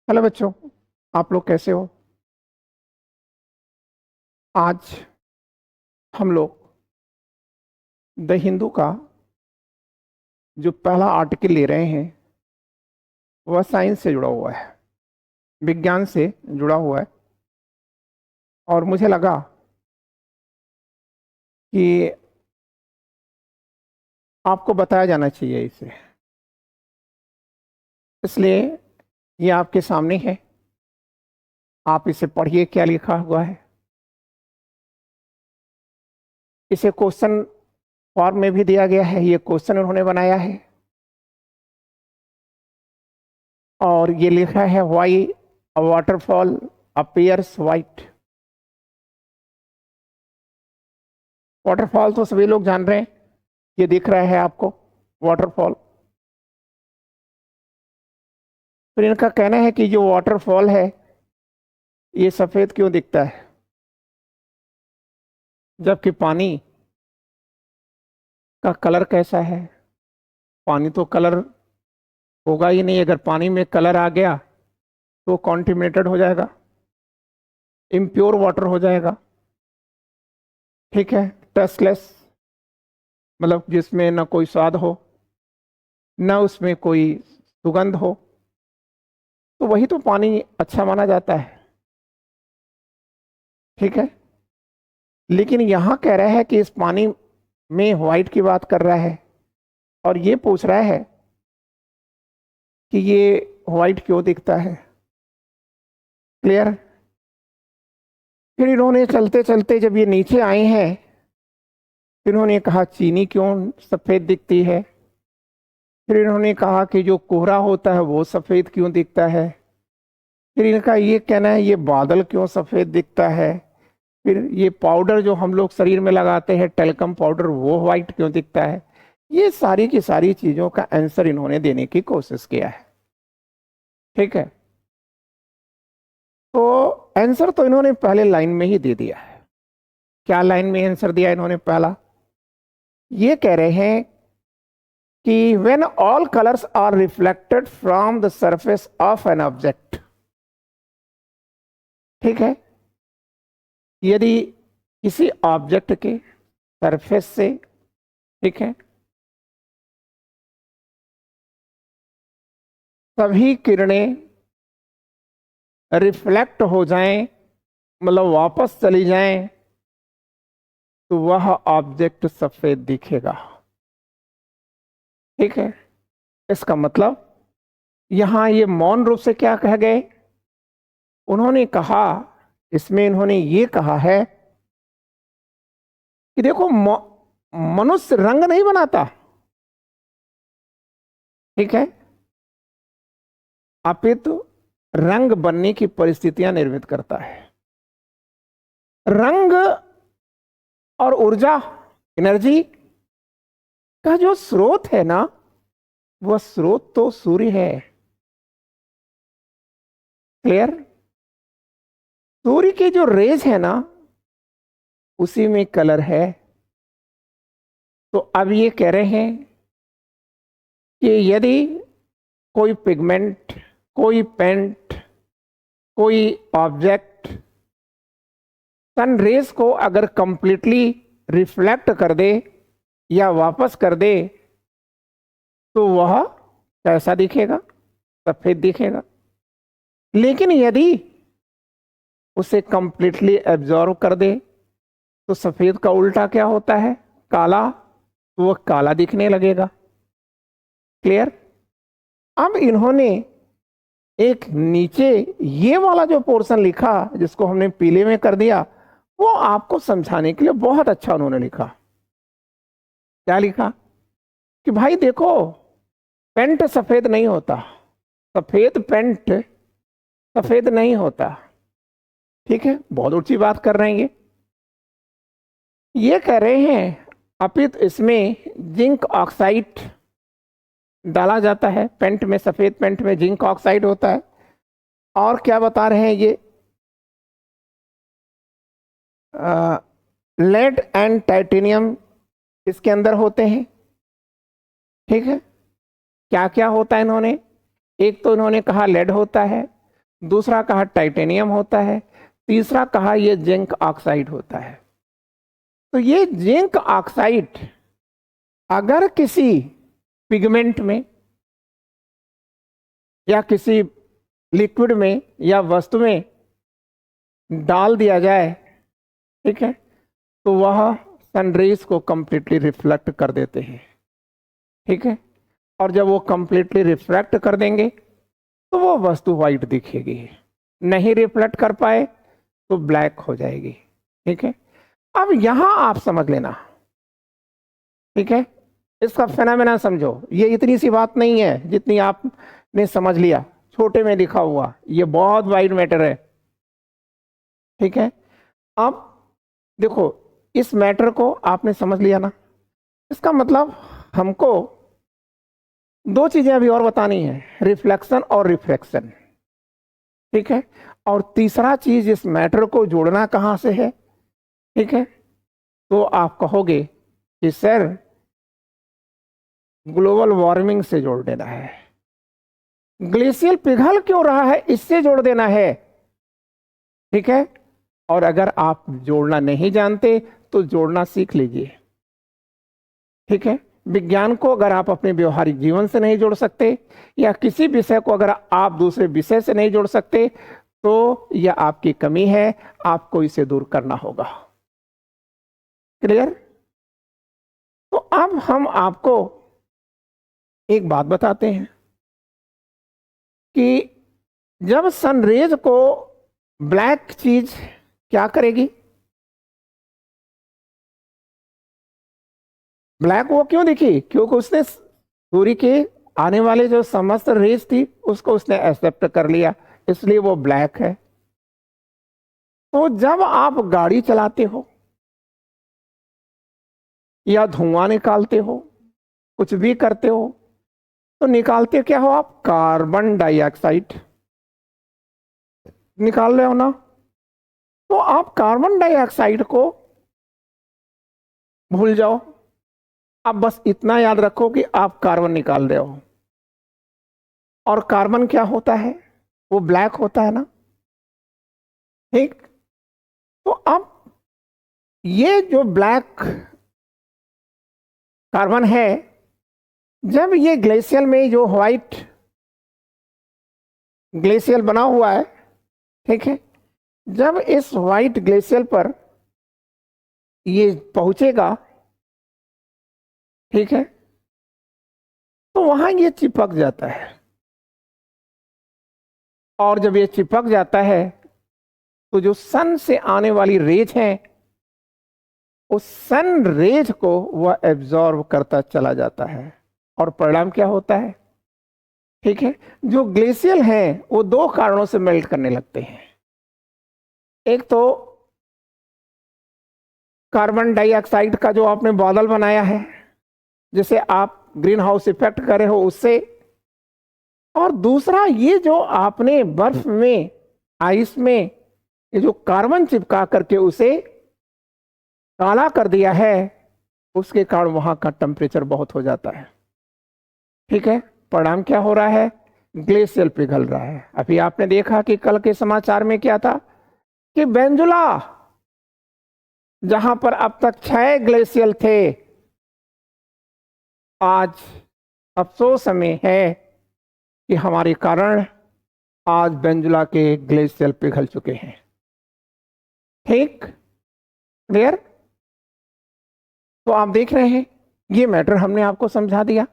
Hello बच्चों, आप लोग कैसे हो? आज हम लोग द हिंदू का जो पहला आर्टिकल ले रहे हैं वह साइंस से जुड़ा हुआ है, विज्ञान से जुड़ा हुआ है। और मुझे लगा कि आपको बताया जाना चाहिए इसे, इसलिए ये आपके सामने है। आप इसे पढ़िए, क्या लिखा हुआ है। इसे क्वेश्चन फॉर्म में भी दिया गया है, ये क्वेश्चन उन्होंने बनाया है। और ये लिखा है why a waterfall appears white. Waterfall तो सभी लोग जान रहे हैं, ये दिख रहा है आपको वाटरफॉल। फिर इनका कहना है कि जो वाटरफॉल है ये सफेद क्यों दिखता है, जबकि पानी का कलर कैसा है। पानी तो कलर होगा ही नहीं, अगर पानी में कलर आ गया तो कॉन्टिमिनेटेड हो जाएगा, इम्प्योर वाटर हो जाएगा। ठीक है, टेस्टलेस, मतलब जिसमें ना कोई स्वाद हो ना उसमें कोई सुगंध हो, तो वही तो पानी अच्छा माना जाता है। ठीक है, लेकिन यहां कह रहा है कि इस पानी में व्हाइट की बात कर रहा है और ये पूछ रहा है कि ये व्हाइट क्यों दिखता है। क्लियर? फिर इन्होंने चलते चलते जब ये नीचे आए हैं, फिर इन्होंने कहा चीनी क्यों सफेद दिखती है। फिर इन्होंने कहा कि जो कोहरा होता है वो सफेद क्यों दिखता है। फिर इनका ये कहना है ये बादल क्यों सफेद दिखता है। फिर ये पाउडर जो हम लोग शरीर में लगाते हैं टेल्कम पाउडर, वो व्हाइट क्यों दिखता है। ये सारी की सारी चीजों का आंसर इन्होंने देने की कोशिश किया है। ठीक है, तो आंसर तो इन्होंने पहले लाइन में ही दे दिया है। क्या लाइन में आंसर दिया इन्होंने? पहला ये कह रहे हैं कि when all colors are reflected from the surface of an object। ठीक है, यदि किसी ऑब्जेक्ट के सरफेस से, ठीक है, सभी किरणें रिफ्लेक्ट हो जाएं, मतलब वापस चली जाएं, तो वह ऑब्जेक्ट सफेद दिखेगा। ठीक है, इसका मतलब यहां ये मौन रूप से क्या कह गए, उन्होंने कहा, इसमें इन्होंने ये कहा है कि देखो मनुष्य रंग नहीं बनाता। ठीक है, अपितु रंग बनने की परिस्थितियां निर्मित करता है। रंग और ऊर्जा, एनर्जी का जो स्रोत है ना, वह स्रोत तो सूर्य है। क्लियर? सूर्य की जो रेज है ना, उसी में कलर है। तो अब ये कह रहे हैं कि यदि कोई पिगमेंट, कोई पेंट, कोई ऑब्जेक्ट सन रेज को अगर कंप्लीटली रिफ्लेक्ट कर दे या वापस कर दे, तो वह कैसा दिखेगा? सफेद दिखेगा। लेकिन यदि उसे कंप्लीटली एब्जॉर्व कर दे, तो सफेद का उल्टा क्या होता है? काला, तो वह काला दिखने लगेगा। क्लियर? अब इन्होंने एक नीचे ये वाला जो पोर्शन लिखा, जिसको हमने पीले में कर दिया, वो आपको समझाने के लिए बहुत अच्छा उन्होंने लिखा। क्या लिखा? कि भाई देखो, पेंट सफेद नहीं होता, सफेद पेंट सफेद नहीं होता। ठीक है, बहुत ऊंची बात कर रहे हैं ये कह रहे हैं अपित इसमें जिंक ऑक्साइड डाला जाता है। पेंट में, सफेद पेंट में जिंक ऑक्साइड होता है। और क्या बता रहे हैं ये, लेड एंड टाइटेनियम इसके अंदर होते हैं। ठीक है, क्या क्या होता है इन्होंने, एक तो इन्होंने कहा लेड होता है, दूसरा कहा टाइटेनियम होता है, तीसरा कहा ये जिंक ऑक्साइड होता है। तो ये जिंक ऑक्साइड अगर किसी पिगमेंट में या किसी लिक्विड में या वस्तु में डाल दिया जाए, ठीक है, तो वह सनरेज को कंप्लीटली रिफ्लेक्ट कर देते हैं, ठीक है। और जब वो कंप्लीटली रिफ्लेक्ट कर देंगे तो वो वस्तु वाइट दिखेगी, नहीं रिफ्लेक्ट कर पाए तो ब्लैक हो जाएगी, ठीक है। अब यहां आप समझ लेना, ठीक है, इसका फेनोमेना समझो। ये इतनी सी बात नहीं है जितनी आपने समझ लिया, छोटे में लिखा हुआ, ये बहुत वाइड मैटर है, ठीक है। अब देखो, इस मैटर को आपने समझ लिया ना, इसका मतलब हमको दो चीजें अभी और बतानी है, रिफ्लेक्शन और रिफ्रैक्शन, ठीक है। और तीसरा चीज, इस मैटर को जोड़ना कहां से है, ठीक है। तो आप कहोगे कि सर ग्लोबल वार्मिंग से जोड़ देना है, ग्लेशियल पिघल क्यों रहा है इससे जोड़ देना है, ठीक है। और अगर आप जोड़ना नहीं जानते तो जोड़ना सीख लीजिए, ठीक है। विज्ञान को अगर आप अपने व्यवहारिक जीवन से नहीं जोड़ सकते, या किसी विषय को अगर आप दूसरे विषय से नहीं जोड़ सकते, तो यह आपकी कमी है, आपको इसे दूर करना होगा। क्लियर? तो अब हम आपको एक बात बताते हैं कि जब सनरेज को ब्लैक चीज क्या करेगी, ब्लैक वो क्यों दिखी, क्योंकि उसने सूर्य के आने वाले जो समस्त रेज थी उसको उसने एक्सेप्ट कर लिया, इसलिए वो ब्लैक है। तो जब आप गाड़ी चलाते हो या धुआं निकालते हो, कुछ भी करते हो, तो निकालते क्या हो आप, कार्बन डाइऑक्साइड निकाल रहे हो ना। तो आप कार्बन डाइऑक्साइड को भूल जाओ, आप बस इतना याद रखो कि आप कार्बन निकाल रहे हो, और कार्बन क्या होता है, वो ब्लैक होता है ना, ठीक। तो अब ये जो ब्लैक कार्बन है, जब ये ग्लेशियल में जो व्हाइट ग्लेशियल बना हुआ है, ठीक है, जब इस व्हाइट ग्लेशियल पर ये पहुंचेगा, ठीक है, तो वहां ये चिपक जाता है, और जब ये चिपक जाता है तो जो सन से आने वाली रेज है, उस सन रेज को वह एब्जॉर्ब करता चला जाता है, और परिणाम क्या होता है, ठीक है। जो ग्लेशियल है वो दो कारणों से मेल्ट करने लगते हैं, एक तो कार्बन डाइऑक्साइड का जो आपने बादल बनाया है, जिसे आप ग्रीन हाउस इफेक्ट कर रहे हो उससे, और दूसरा ये जो आपने बर्फ में, आइस में ये जो कार्बन चिपका करके उसे काला कर दिया है, उसके कारण वहां का टेम्परेचर बहुत हो जाता है, ठीक है। परिणाम क्या हो रहा है, ग्लेशियल पिघल रहा है। अभी आपने देखा कि कल के समाचार में क्या था कि बेंजुला, जहां पर अब तक 6 ग्लेशियल थे, आज अफसोस हमें है कि हमारे कारण आज बेंजुला के ग्लेशियल पिघल चुके हैं, ठीक। क्लियर? तो आप देख रहे हैं ये मैटर हमने आपको समझा दिया।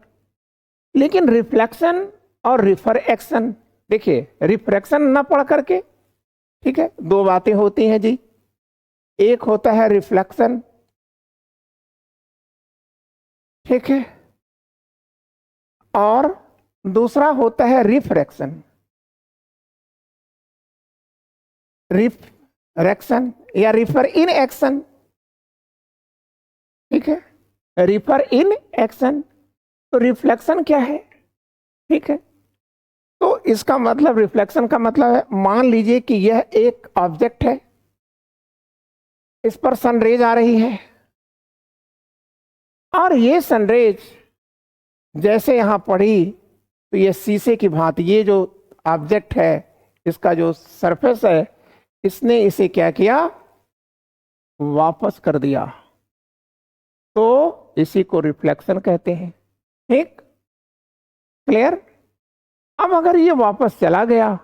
लेकिन रिफ्लेक्शन और रिफ्रैक्शन, देखिए रिफ्रैक्शन ना पढ़ करके, ठीक है, दो बातें होती हैं जी, एक होता है रिफ्लेक्शन, ठीक है, और दूसरा होता है रिफ्रैक्शन। रिफ्रैक्शन या रिफर इन एक्शन, ठीक है, रिफर इन एक्शन। तो रिफ्लेक्शन क्या है, ठीक है, तो इसका मतलब, रिफ्लेक्शन का मतलब है, मान लीजिए कि यह एक ऑब्जेक्ट है, इस पर सनरेज आ रही है, और ये सनरेज जैसे यहां पड़ी तो ये शीशे की भांति, ये जो ऑब्जेक्ट है इसका जो सरफेस है इसने इसे क्या किया, वापस कर दिया, तो इसी को रिफ्लेक्शन कहते हैं। ठीक, क्लियर। अब अगर ये वापस चला गया,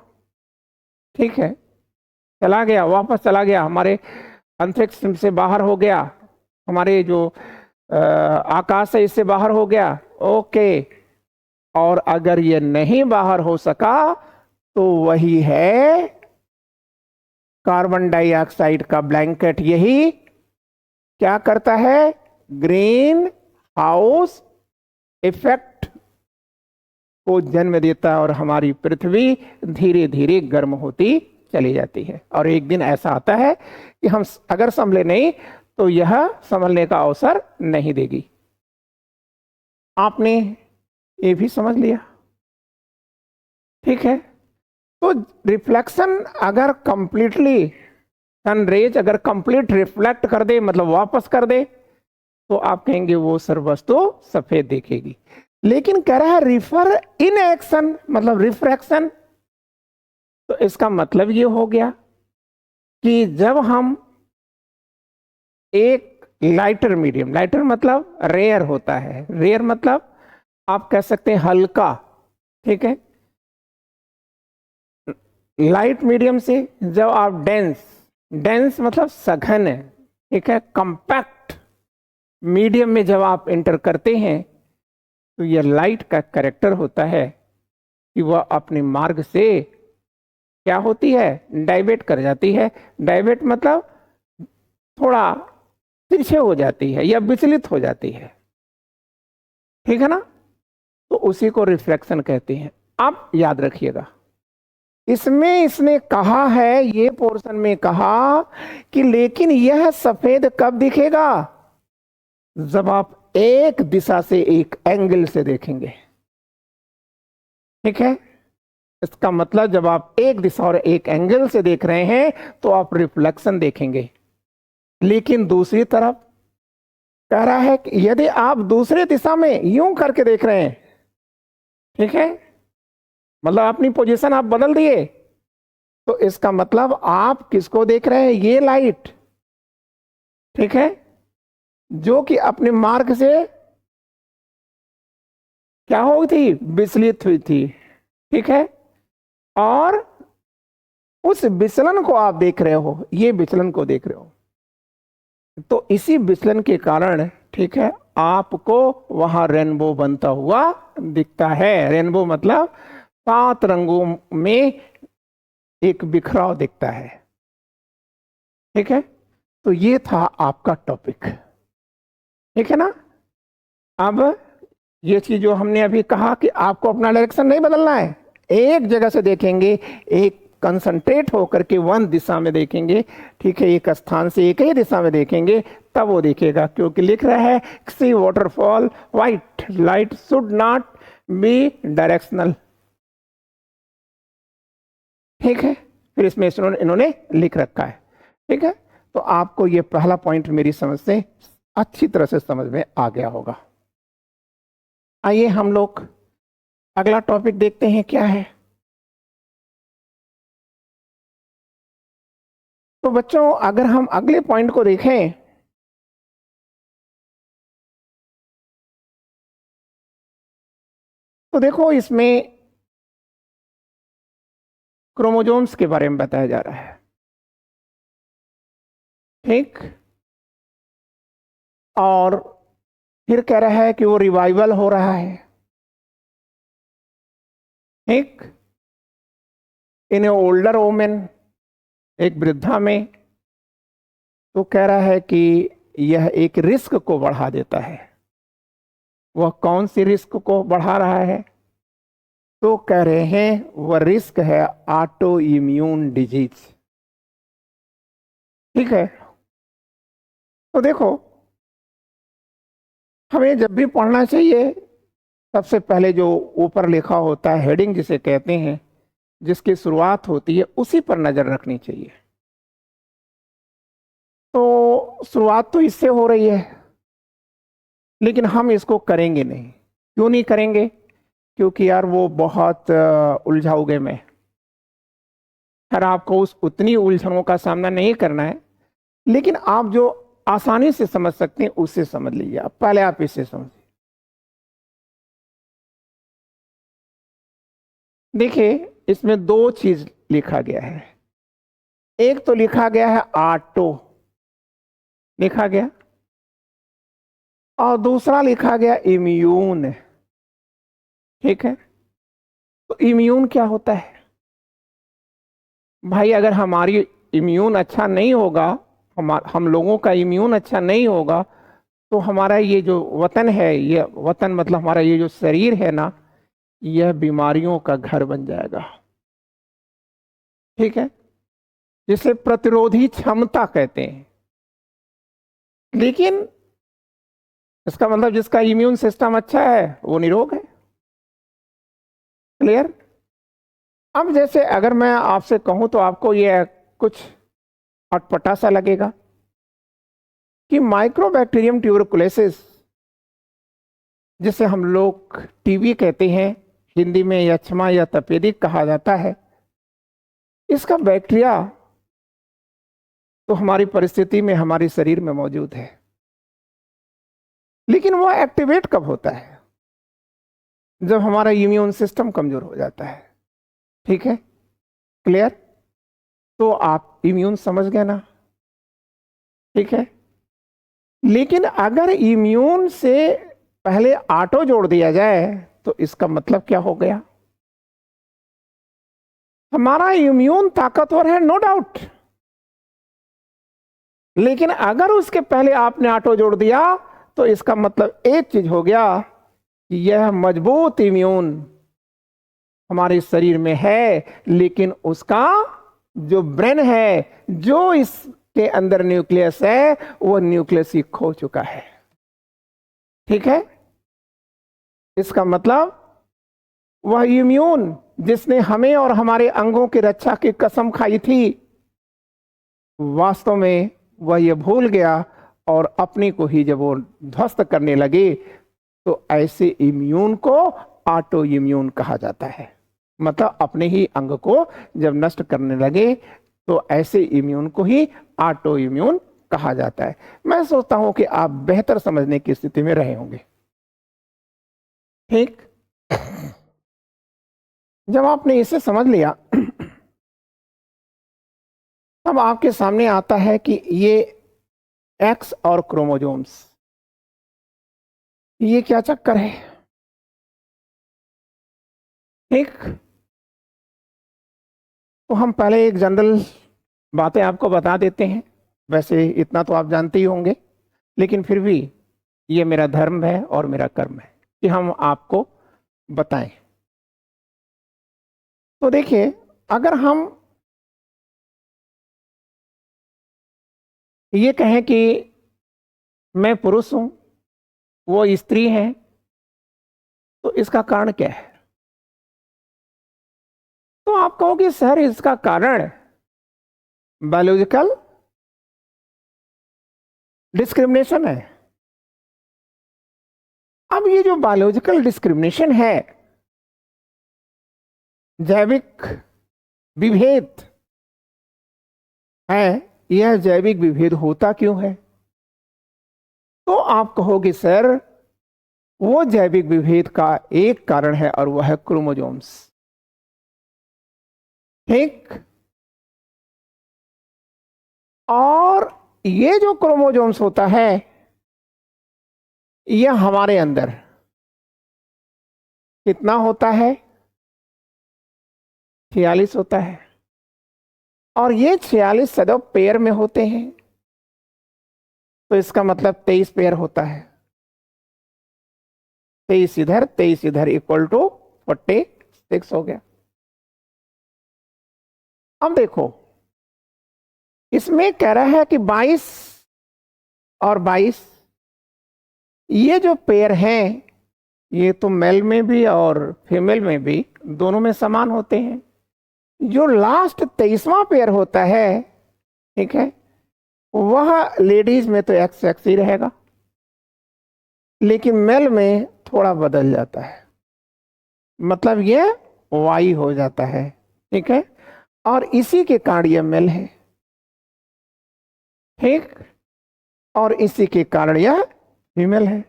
ठीक है, चला गया, वापस चला गया, हमारे अंतरिक्ष से बाहर हो गया, हमारे जो आकाश है इससे बाहर हो गया, ओके। और अगर ये नहीं बाहर हो सका तो वही है कार्बन डाइऑक्साइड का ब्लैंकेट, यही क्या करता है, ग्रीन हाउस इफेक्ट को जन्म देता है और हमारी पृथ्वी धीरे धीरे गर्म होती चली जाती है। और एक दिन ऐसा आता है कि हम अगर संभले नहीं तो यह संभलने का अवसर नहीं देगी। आपने ये भी समझ लिया, ठीक है। तो रिफ्लेक्शन अगर कंप्लीटली, सन रेज अगर कंप्लीट रिफ्लेक्ट कर दे, मतलब वापस कर दे, तो आप कहेंगे वो सर वस्तु सफेद दिखेगी। लेकिन कह रहा है रिफर इन एक्शन, मतलब रिफ्रैक्शन, तो इसका मतलब ये हो गया कि जब हम एक लाइटर मीडियम, लाइटर मतलब रेयर होता है, रेयर मतलब आप कह सकते हैं हल्का, ठीक है, लाइट मीडियम से जब आप डेंस, डेंस मतलब सघन है, ठीक है, कंपैक्ट मीडियम में जब आप एंटर करते हैं तो यह लाइट का कैरेक्टर होता है कि वह अपने मार्ग से क्या होती है, डाइवर्ट कर जाती है। डाइवर्ट मतलब थोड़ा तिरछे हो जाती है या विचलित हो जाती है, ठीक है ना, तो उसी को रिफ्लेक्शन कहते हैं। आप याद रखिएगा, इसमें इसने कहा है, ये पोर्शन में कहा कि लेकिन यह सफेद कब दिखेगा, जब आप एक दिशा से एक एंगल से देखेंगे, ठीक है। इसका मतलब जब आप एक दिशा और एक एंगल से देख रहे हैं तो आप रिफ्लेक्शन देखेंगे। लेकिन दूसरी तरफ कह रहा है कि यदि आप दूसरे दिशा में यूं करके देख रहे हैं, ठीक है, मतलब अपनी पोजीशन आप बदल दिए, तो इसका मतलब आप किसको देख रहे हैं, ये लाइट, ठीक है, जो कि अपने मार्ग से क्या हो थी, विचलित हुई थी, ठीक है, और उस विचलन को आप देख रहे हो, ये विचलन को देख रहे हो, तो इसी विचलन के कारण, ठीक है, आपको वहां रेनबो बनता हुआ दिखता है। रेनबो मतलब 7 रंगों में एक बिखराव दिखता है, ठीक है। तो ये था आपका टॉपिक, ठीक है ना। अब ये चीज जो हमने अभी कहा कि आपको अपना डायरेक्शन नहीं बदलना है, एक जगह से देखेंगे, एक कंसंट्रेट होकर के वन दिशा में देखेंगे, ठीक है, एक स्थान से एक ही दिशा में देखेंगे, तब वो दिखेगा। क्योंकि लिख रहा है C waterfall white light should not be directional, ठीक है। फिर इसमें इन्होंने लिख रखा है, ठीक है। तो आपको ये पहला पॉइंट मेरी समझ से अच्छी तरह से समझ में आ गया होगा। आइए हम लोग अगला टॉपिक देखते हैं क्या है। तो बच्चों अगर हम अगले पॉइंट को देखें, तो देखो इसमें क्रोमोसोम्स के बारे में बताया जा रहा है, ठीक, और फिर कह रहा है कि वो रिवाइवल हो रहा है, ठीक, इन ए ओल्डर वोमेन, एक वृद्धा में। तो कह रहा है कि यह एक रिस्क को बढ़ा देता है। वह कौन सी रिस्क को बढ़ा रहा है, तो कह रहे हैं वह रिस्क है ऑटो इम्यून डिजीज, ठीक है। तो देखो हमें जब भी पढ़ना चाहिए, सबसे पहले जो ऊपर लिखा होता है हेडिंग जिसे कहते हैं, जिसकी शुरुआत होती है, उसी पर नजर रखनी चाहिए। तो शुरुआत तो इससे हो रही है, लेकिन हम इसको करेंगे नहीं। क्यों नहीं करेंगे, क्योंकि यार वो बहुत उलझाऊ गेम है, खैर आपको उतनी उलझनों का सामना नहीं करना है, लेकिन आप जो आसानी से समझ सकते हैं उससे समझ लीजिए। आप पहले आप इससे समझिए। देखिए, इसमें दो चीज लिखा गया है। एक तो लिखा गया है ऑटो, लिखा गया, और दूसरा लिखा गया इम्यून। ठीक है, तो इम्यून क्या होता है भाई? अगर हमारी इम्यून अच्छा नहीं होगा, हम लोगों का इम्यून अच्छा नहीं होगा, तो हमारा ये जो वतन है, ये वतन मतलब हमारा ये जो शरीर है ना, यह बीमारियों का घर बन जाएगा। ठीक है, जिसे प्रतिरोधी क्षमता कहते हैं। लेकिन इसका मतलब जिसका इम्यून सिस्टम अच्छा है वो निरोग है। क्लियर? अब जैसे अगर मैं आपसे कहूं तो आपको यह कुछ अटपटा सा लगेगा कि माइक्रोबैक्टीरियम ट्यूबरकुलोसिस, जिसे हम लोग टीबी कहते हैं, हिंदी में यक्ष्मा या तपेदिक कहा जाता है, इसका बैक्टीरिया तो हमारी परिस्थिति में, हमारे शरीर में मौजूद है, लेकिन वो एक्टिवेट कब होता है? जब हमारा इम्यून सिस्टम कमजोर हो जाता है। ठीक है, क्लियर? तो आप इम्यून समझ गए ना? ठीक है, लेकिन अगर इम्यून से पहले ऑटो जोड़ दिया जाए तो इसका मतलब क्या हो गया? हमारा इम्यून ताकतवर है, नो डाउट, लेकिन अगर उसके पहले आपने ऑटो जोड़ दिया तो इसका मतलब एक चीज हो गया कि यह मजबूत इम्यून हमारे शरीर में है, लेकिन उसका जो ब्रेन है, जो इसके अंदर न्यूक्लियस है, वो न्यूक्लियस ही खो चुका है। ठीक है, इसका मतलब वह इम्यून जिसने हमें और हमारे अंगों की रक्षा की कसम खाई थी, वास्तव में वह ये भूल गया, और अपने को ही जब वो ध्वस्त करने लगे, तो ऐसे इम्यून को ऑटो इम्यून कहा जाता है। मतलब अपने ही अंग को जब नष्ट करने लगे तो ऐसे इम्यून को ही ऑटो इम्यून कहा जाता है। मैं सोचता हूं कि आप बेहतर समझने की स्थिति में रहे होंगे। ठीक, जब आपने इसे समझ लिया तब आपके सामने आता है कि ये एक्स और क्रोमोसोम्स, ये क्या चक्कर है? ठीक, तो हम पहले एक जनरल बातें आपको बता देते हैं। वैसे इतना तो आप जानते ही होंगे, लेकिन फिर भी ये मेरा धर्म है और मेरा कर्म है कि हम आपको बताएं। तो देखिए, अगर हम ये कहें कि मैं पुरुष हूं, वो स्त्री है, तो इसका कारण क्या है? तो आप कहोगे सर इसका कारण बायोलॉजिकल डिस्क्रिमिनेशन है। अब ये जो बायोलॉजिकल डिस्क्रिमिनेशन है, जैविक विभेद है, यह जैविक विभेद होता क्यों है? तो आप कहोगे सर वो जैविक विभेद का एक कारण है और वह है क्रोमोसोम्स। ठीक, और ये जो क्रोमोसोम्स होता है, यह हमारे अंदर कितना होता है? 46 होता है, और ये 46 सदैव पेयर में होते हैं, तो इसका मतलब 23 पेयर होता है। 23 इधर इक्वल टू 46 हो गया। अब देखो, इसमें कह रहा है कि 22 और 22, ये जो पेयर हैं, ये तो मेल में भी और फीमेल में भी, दोनों में समान होते हैं। जो लास्ट 23वां पेयर होता है, ठीक है, वह लेडीज में तो एक्स एक्स ही रहेगा, लेकिन मेल में थोड़ा बदल जाता है, मतलब ये वाई हो जाता है। ठीक है, और इसी के कारण यह मेल है, ठीक, और इसी के कारण यह फीमेल है।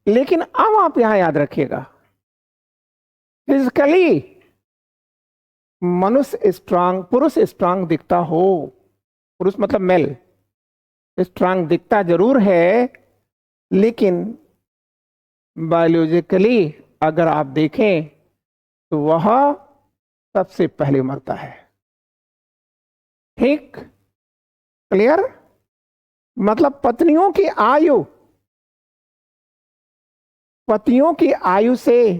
लेकिन अब आप यहां याद रखिएगा, फिजिकली मनुष्य स्ट्रांग, पुरुष स्ट्रांग दिखता हो, पुरुष मतलब मेल स्ट्रांग दिखता जरूर है, लेकिन बायोलॉजिकली अगर आप देखें तो वह सबसे पहले मरता है। ठीक, क्लियर? मतलब पतियों की आयु से,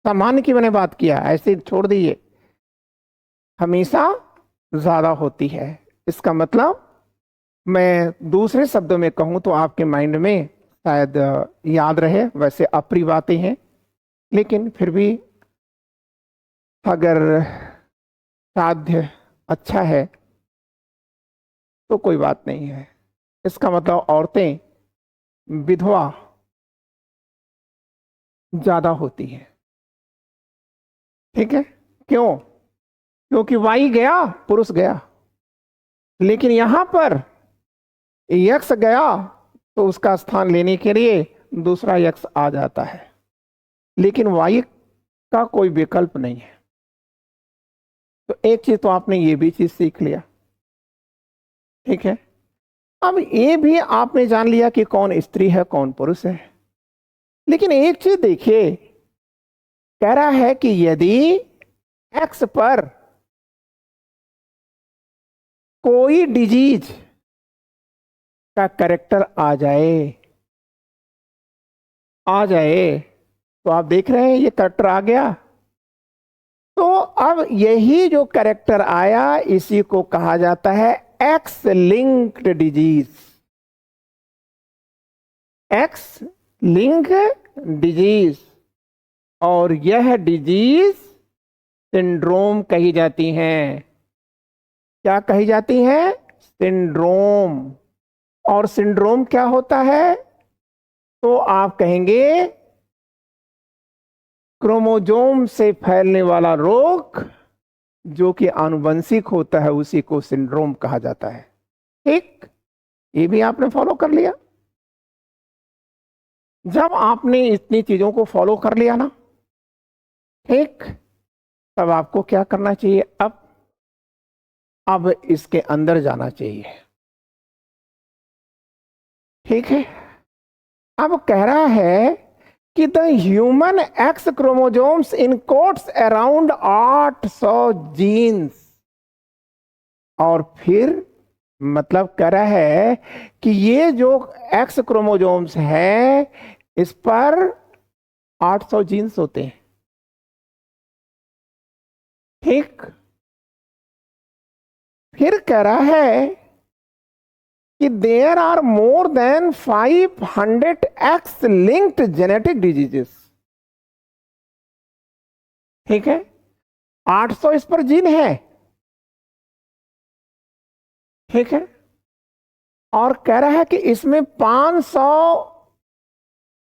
सामान्य की मैंने बात किया, ऐसे छोड़ दीजिए, हमेशा ज्यादा होती है। इसका मतलब मैं दूसरे शब्दों में कहूं तो आपके माइंड में शायद याद रहे, वैसे अप्रिय बातें हैं, लेकिन फिर भी अगर साध्य अच्छा है तो कोई बात नहीं है। इसका मतलब औरतें विधवा ज्यादा होती हैं। ठीक है, क्यों? क्योंकि वाई गया, पुरुष गया, लेकिन यहां पर यक्ष गया तो उसका स्थान लेने के लिए दूसरा यक्ष आ जाता है, लेकिन वाई का कोई विकल्प नहीं है। तो एक चीज तो आपने ये भी चीज सीख लिया, ठीक है। अब ये भी आपने जान लिया कि कौन स्त्री है कौन पुरुष है, लेकिन एक चीज देखिए, कह रहा है कि यदि एक्स पर कोई डिजीज का कैरेक्टर आ जाए तो आप देख रहे हैं ये कैरेक्टर आ गया, तो अब यही जो कैरेक्टर आया इसी को कहा जाता है x linked disease. X link disease, और यह डिजीज सिंड्रोम कही जाती हैं। क्या कही जाती हैं? सिंड्रोम। और सिंड्रोम क्या होता है? तो आप कहेंगे क्रोमोजोम से फैलने वाला रोग जो कि आनुवंशिक होता है, उसी को सिंड्रोम कहा जाता है। ठीक, ये भी आपने फॉलो कर लिया। जब आपने इतनी चीजों को फॉलो कर लिया ना, ठीक, तब आपको क्या करना चाहिए? अब इसके अंदर जाना चाहिए। ठीक है, अब कह रहा है कि the human X chromosomes encodes around 800 genes. और फिर मतलब कह रहा है कि ये जो एक्स क्रोमोजोम्स है इस पर 800 जीन्स होते हैं। ठीक, फिर कह रहा है कि there are more than 500 X linked genetic diseases. ठीक है, 800 इस पर जीन है। ठीक है, और कह रहा है कि इसमें 500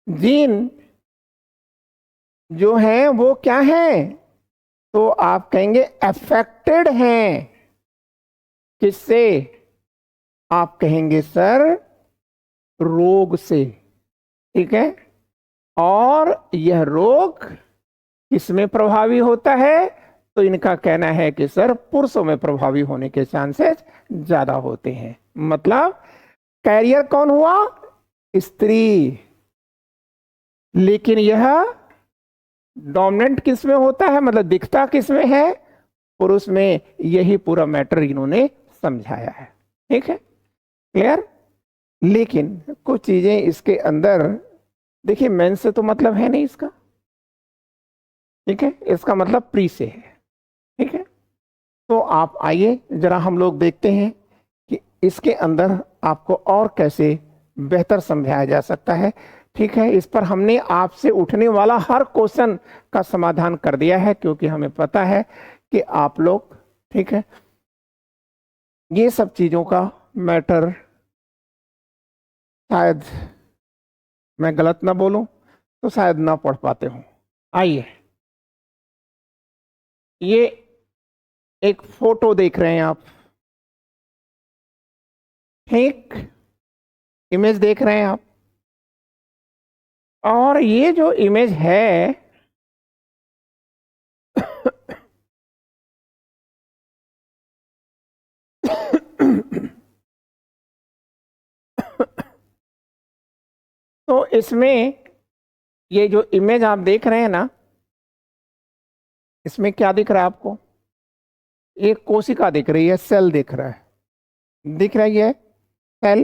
जीन जो हैं वो क्या हैं? तो आप कहेंगे अफेक्टेड हैं। किससे? आप कहेंगे सर रोग से। ठीक है, और यह रोग किसमें प्रभावी होता है? तो इनका कहना है कि सर पुरुषों में प्रभावी होने के चांसेस ज्यादा होते हैं। मतलब कैरियर कौन हुआ? स्त्री, लेकिन यह डोमिनेंट किस में होता है, मतलब दिखता किस में है? पुरुष में। यही पूरा मैटर इन्होंने समझाया है। ठीक है, क्लियर? लेकिन कुछ चीजें इसके अंदर देखिए, मेन से तो मतलब है नहीं इसका। ठीक है, इसका मतलब प्री से है। ठीक है, तो आप आइए जरा हम लोग देखते हैं कि इसके अंदर आपको और कैसे बेहतर समझाया जा सकता है। ठीक है, इस पर हमने आपसे उठने वाला हर क्वेश्चन का समाधान कर दिया है, क्योंकि हमें पता है कि आप लोग, ठीक है, ये सब चीजों का मैटर, शायद मैं गलत ना बोलूं तो शायद ना पढ़ पाते हो। आइए, ये एक फोटो देख रहे हैं आप, ठीक, इमेज देख रहे हैं आप, और ये जो इमेज है तो इसमें ये जो इमेज आप देख रहे हैं ना, इसमें क्या दिख रहा है आपको? एक कोशिका दिख रही है, सेल दिख रहा है, दिख रही है सेल।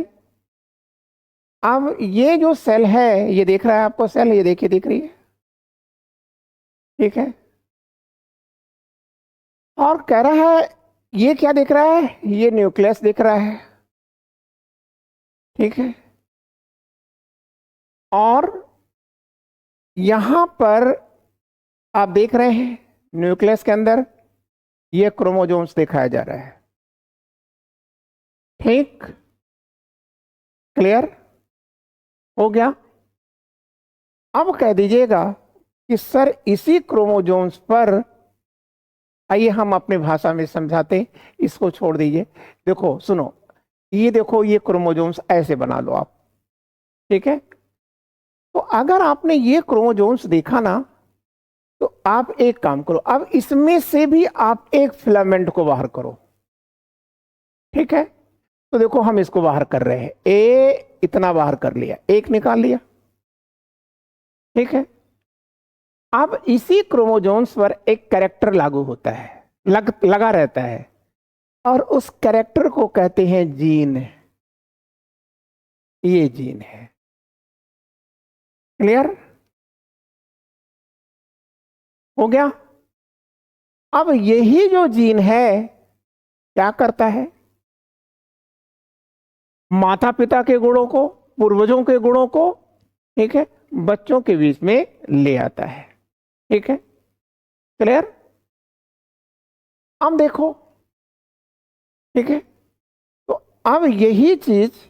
अब ये जो सेल है, ये देख रहा है आपको सेल, ये देखिए दिख रही है, ठीक है। और कह रहा है ये क्या दिख रहा है? ये न्यूक्लियस दिख रहा है, ठीक है। और यहां पर आप देख रहे हैं न्यूक्लियस के अंदर ये क्रोमोसोम्स दिखाया जा रहा है, ठीक, क्लियर हो गया? अब कह दीजिएगा कि सर इसी क्रोमोसोम्स पर, आइए हम अपनी भाषा में समझाते, इसको छोड़ दीजिए। देखो सुनो, ये देखो ये क्रोमोसोम्स ऐसे बना लो आप, ठीक है। तो अगर आपने ये क्रोमोसोम्स देखा ना, तो आप एक काम करो, अब इसमें से भी आप एक फिलामेंट को बाहर करो, ठीक है। तो देखो हम इसको बाहर कर रहे हैं, ए इतना बाहर कर लिया, एक निकाल लिया, ठीक है। अब इसी क्रोमोसोम्स पर एक कैरेक्टर लागू होता है, लगा रहता है, और उस कैरेक्टर को कहते हैं जीन। ये जीन है, क्लियर हो गया? अब यही जो जीन है क्या करता है? माता पिता के गुणों को, पूर्वजों के गुणों को, ठीक है, बच्चों के बीच में ले आता है, ठीक है, क्लियर? अब देखो, ठीक है, तो अब यही चीज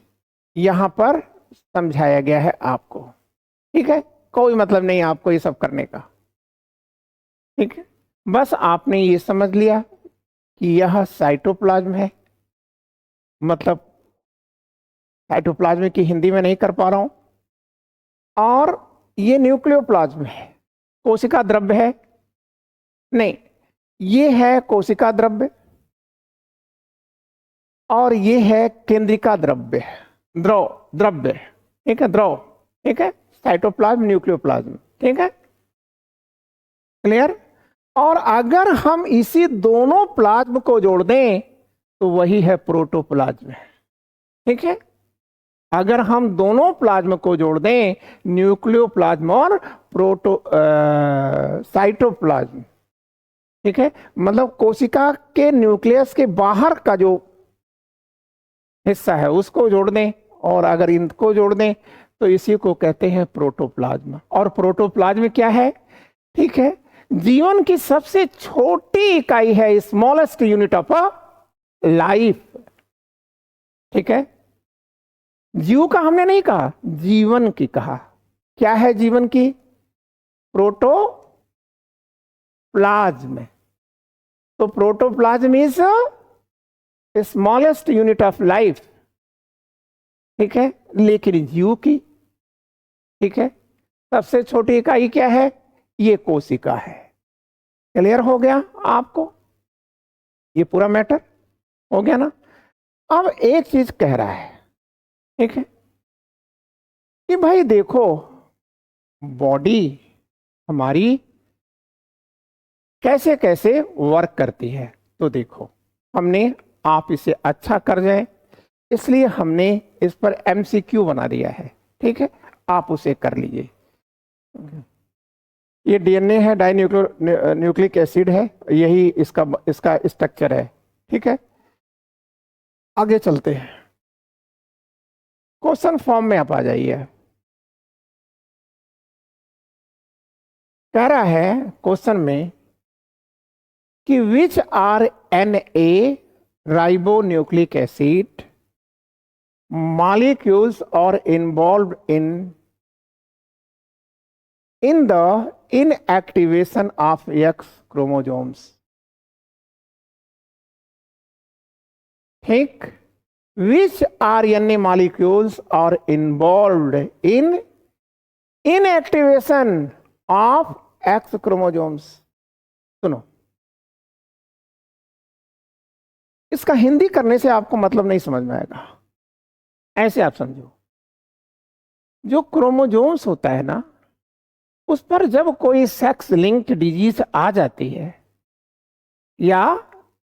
यहां पर समझाया गया है आपको, ठीक है। कोई मतलब नहीं आपको ये सब करने का, ठीक है। बस आपने ये समझ लिया कि यह साइटोप्लाज्म है, मतलब साइटोप्लाज्म की हिंदी में नहीं कर पा रहा हूं, और ये न्यूक्लियोप्लाज्म है, कोशिका द्रव्य है, नहीं, ये है कोशिका द्रव्य, और ये है केंद्रिका द्रव्य, द्रव्य, ठीक है, द्रव, ठीक है, साइटोप्लाज्म न्यूक्लियोप्लाज्म, ठीक है, क्लियर? और अगर हम इसी दोनों प्लाज्म को जोड़ दें तो वही है प्रोटोप्लाज्म, ठीक है। अगर हम दोनों प्लाज्म को जोड़ दें, न्यूक्लियोप्लाज्म और साइटोप्लाज्म, ठीक है, मतलब कोशिका के न्यूक्लियस के बाहर का जो हिस्सा है उसको जोड़ दें, और अगर इनको जोड़ दें तो इसी को कहते हैं प्रोटोप्लाज्म। और प्रोटोप्लाज्म क्या है? ठीक है, जीवन की सबसे छोटी इकाई है, स्मॉलेस्ट यूनिट ऑफ लाइफ, ठीक है। जीव का हमने नहीं कहा, जीवन की कहा। क्या है जीवन की? प्रोटोप्लाज्म। तो protoplasm is smallest unit of life, ठीक है, लेकिन जीव की, ठीक है, सबसे छोटी इकाई क्या है? ये कोशिका है। क्लियर हो गया आपको? ये पूरा मैटर हो गया ना? अब एक चीज कह रहा है, ठीक है, कि भाई देखो बॉडी हमारी कैसे कैसे वर्क करती है। तो देखो हमने, आप इसे अच्छा कर जाए इसलिए हमने इस पर एमसीक्यू बना दिया है, ठीक है, आप उसे कर लीजिए। ये डीएनए है, डाई न्यूक्लिक एसिड है, यही इसका स्ट्रक्चर है, ठीक है। आगे चलते हैं, क्वेश्चन फॉर्म में आप आ जाइए। कह रहा है क्वेश्चन में कि which are an a ribonucleic acid molecules are involved in the inactivation of X chromosomes. ठीक, which RNA molecules are involved in inactivation of X chromosomes? सुनो, इसका हिंदी करने से आपको मतलब नहीं समझ में आएगा। ऐसे आप समझो, जो क्रोमोजोम्स होता है ना, उस पर जब कोई सेक्स लिंक्ड डिजीज आ जाती है या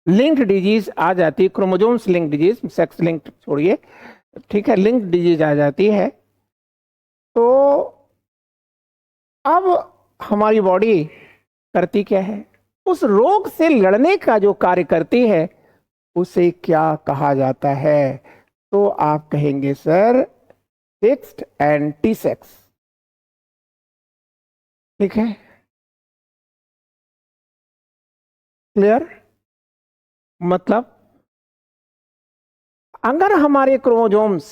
लिंक्ड डिजीज आ जाती है, chromosomes linked disease, sex linked छोड़िए, ठीक है, लिंक्ड डिजीज आ जाती है, तो अब हमारी बॉडी करती क्या है? उस रोग से लड़ने का जो कार्य करती है उसे क्या कहा जाता है? तो आप कहेंगे सर फिक्स्ड एंटी सेक्स। ठीक है, क्लियर? मतलब अगर हमारे क्रोमोजोम्स